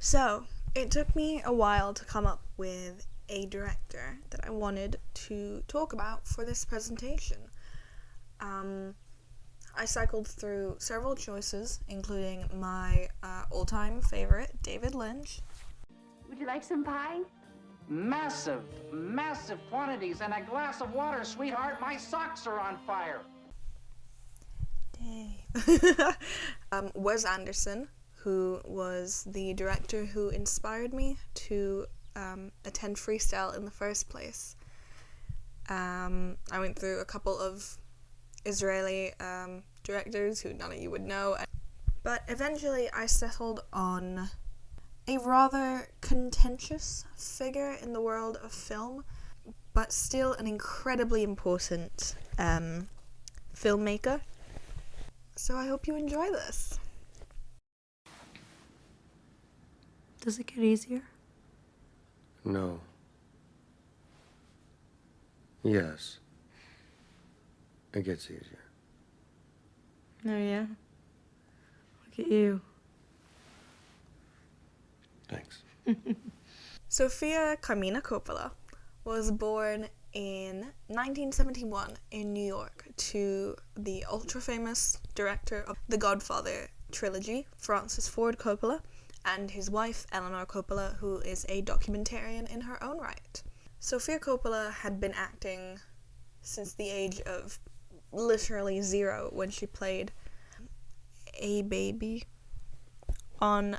So, it took me a while to come up with a director that I wanted to talk about for this presentation. I cycled through several choices, including my all-time favorite, David Lynch. Would you like some pie? Massive quantities and a glass of water, sweetheart. My socks are on fire. Wes Anderson, who was the director who inspired me to attend freestyle in the first place. I went through a couple of Israeli directors who none of you would know, but eventually I settled on a rather contentious figure in the world of film, but still an incredibly important filmmaker. So I hope you enjoy this. Does it get easier? No. Yes. It gets easier. Oh, yeah? Look at you. Thanks. Sofia Carmina Coppola was born in 1971 in New York to the ultra-famous director of the Godfather trilogy, Francis Ford Coppola, and his wife, Eleanor Coppola, who is a documentarian in her own right. Sofia Coppola had been acting since the age of literally 0 when she played a baby on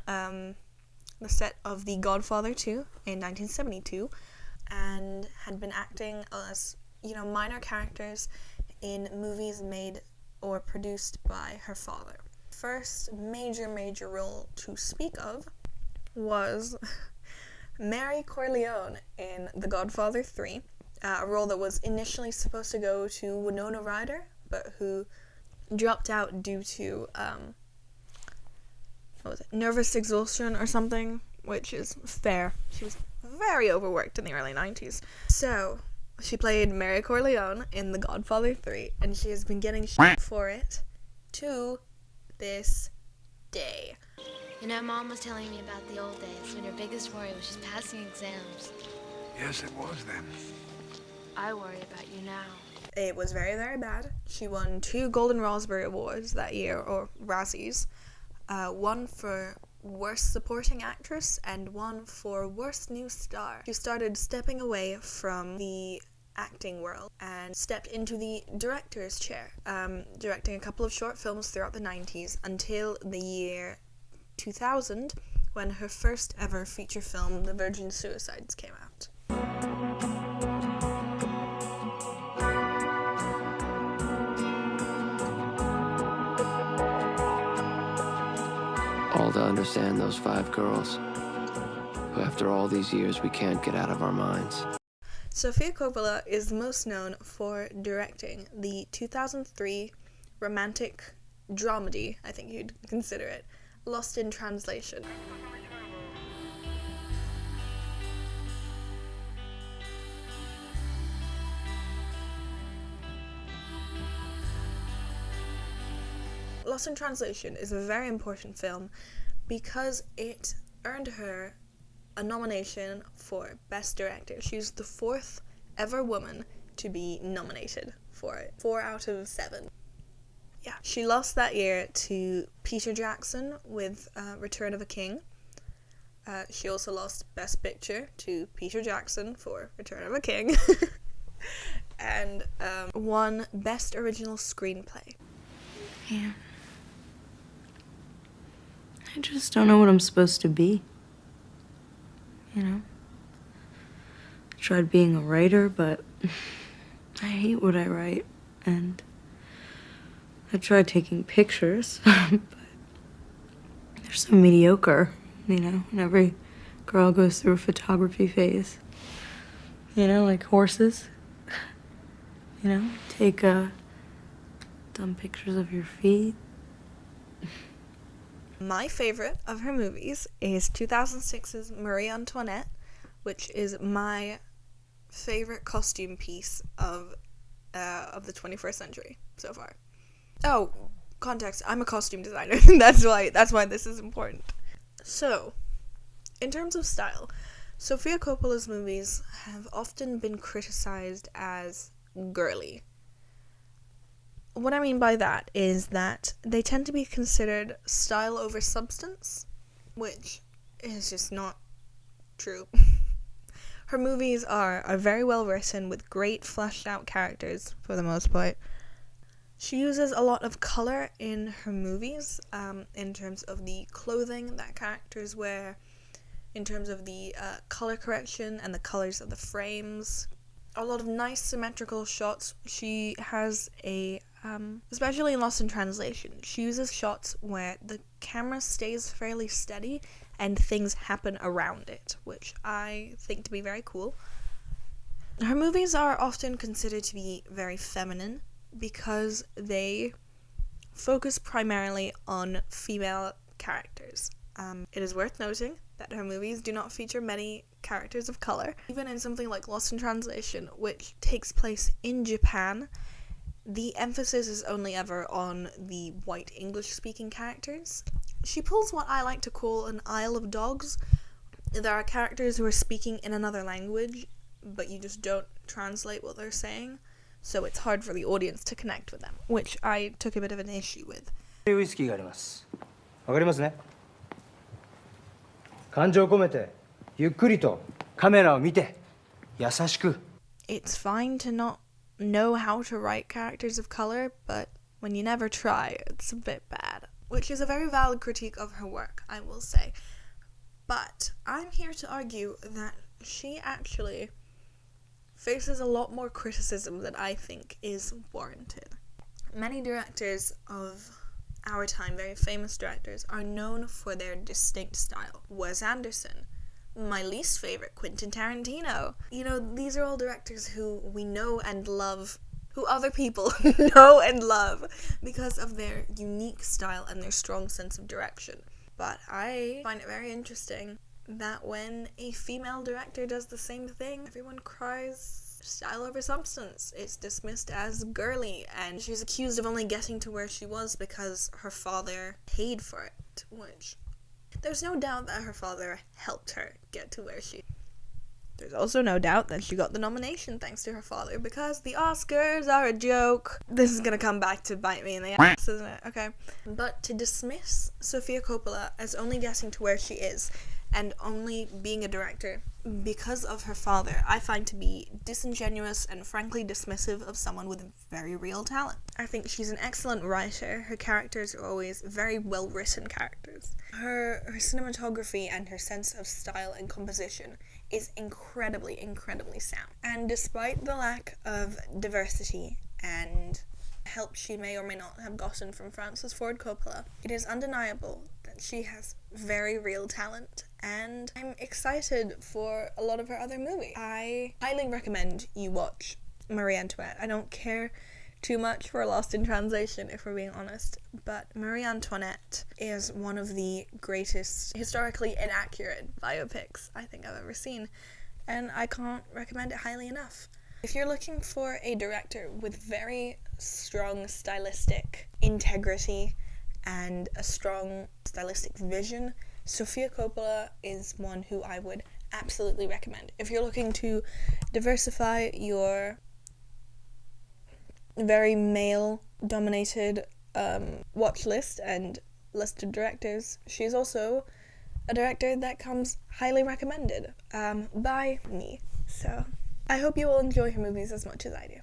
the set of The Godfather 2 in 1972, and had been acting as, minor characters in movies made or produced by her father. First major role to speak of was Mary Corleone in The Godfather 3, a role that was initially supposed to go to Winona Ryder, but who dropped out due to nervous exhaustion or something, which is fair. She was very overworked in the early 90s. So, she played Mary Corleone in The Godfather 3, and she has been getting shit for it to this day. Mom was telling me about the old days when her biggest worry was just passing exams. Yes, it was then. I worry about you now. It was very bad. She won 2 Golden Raspberry Awards that year, or Razzies. One for Worst Supporting Actress and one for Worst New Star. She started stepping away from the acting world and stepped into the director's chair, directing a couple of short films throughout the 90s until the year 2000, when her first ever feature film, The Virgin Suicides, came out. All to understand those 5 girls who, after all these years, we can't get out of our minds. Sofia Coppola is most known for directing the 2003 romantic dramedy, I think you'd consider it, Lost in Translation. Lost in Translation is a very important film because it earned her a nomination for Best Director. She was the 4th ever woman to be nominated for it. 4 out of 7. Yeah, she lost that year to Peter Jackson with Return of a King. She also lost Best Picture to Peter Jackson for Return of a King. And won Best Original Screenplay. Yeah. I just don't know what I'm supposed to be. I tried being a writer, but I hate what I write, and I tried taking pictures, but they're so mediocre, and every girl goes through a photography phase. Like horses. Take dumb pictures of your feet. My favorite of her movies is 2006's Marie Antoinette, which is my favorite costume piece of the 21st century so far. Oh, context, I'm a costume designer. That's why this is important. So, In terms of style, Sofia Coppola's movies have often been criticized as girly. What I mean by that is that they tend to be considered style over substance, which is just not true. Her movies are very well written with great fleshed out characters for the most part. She uses a lot of color in her movies, in terms of the clothing that characters wear, in terms of the color correction and the colors of the frames. A lot of nice symmetrical shots. She has especially in Lost in Translation, she uses shots where the camera stays fairly steady and things happen around it, which I think to be very cool. Her movies are often considered to be very feminine because they focus primarily on female characters. It is worth noting that her movies do not feature many characters of color. Even in something like Lost in Translation, which takes place in Japan, the emphasis is only ever on the white English-speaking characters. She pulls what I like to call an Isle of Dogs. There are characters who are speaking in another language, but you just don't translate what they're saying, so it's hard for the audience to connect with them, which I took a bit of an issue with. ウイスキーがあります。わかりますね。感情を込めて、ゆっくりとカメラを見て、優しく。It's fine to not know how to write characters of color, but when you never try, it's a bit bad. Which is a very valid critique of her work, I will say. But I'm here to argue that she actually faces a lot more criticism than I think is warranted. Many directors of our time, very famous directors, are known for their distinct style. Wes Anderson, my least favorite, Quentin Tarantino. You know, these are all directors who we know and love, who other people know and love because of their unique style and their strong sense of direction. But I find it very interesting that when a female director does the same thing, everyone cries style over substance. It's dismissed as girly, and she's accused of only getting to where she was because her father paid for it, which there's no doubt that her father helped her get to where she. There's also no doubt that she got the nomination thanks to her father, because the Oscars are a joke. This is gonna come back to bite me in the ass, isn't it? Okay. But to dismiss Sofia Coppola as only getting to where she is, and only being a director because of her father, I find to be disingenuous and frankly dismissive of someone with very real talent. I think she's an excellent writer. Her characters are always very well written characters. Her cinematography and her sense of style and composition is incredibly sound. And despite the lack of diversity and help she may or may not have gotten from Francis Ford Coppola, it is undeniable that she has very real talent, and I'm excited for a lot of her other movies. I highly recommend you watch Marie Antoinette. I don't care too much for Lost in Translation, if we're being honest, but Marie Antoinette is one of the greatest historically inaccurate biopics I think I've ever seen, and I can't recommend it highly enough. If you're looking for a director with very strong stylistic integrity and a strong stylistic vision, Sofia Coppola is one who I would absolutely recommend. If you're looking to diversify your very male-dominated watch list and list of directors, she's also a director that comes highly recommended by me. So I hope you will enjoy her movies as much as I do.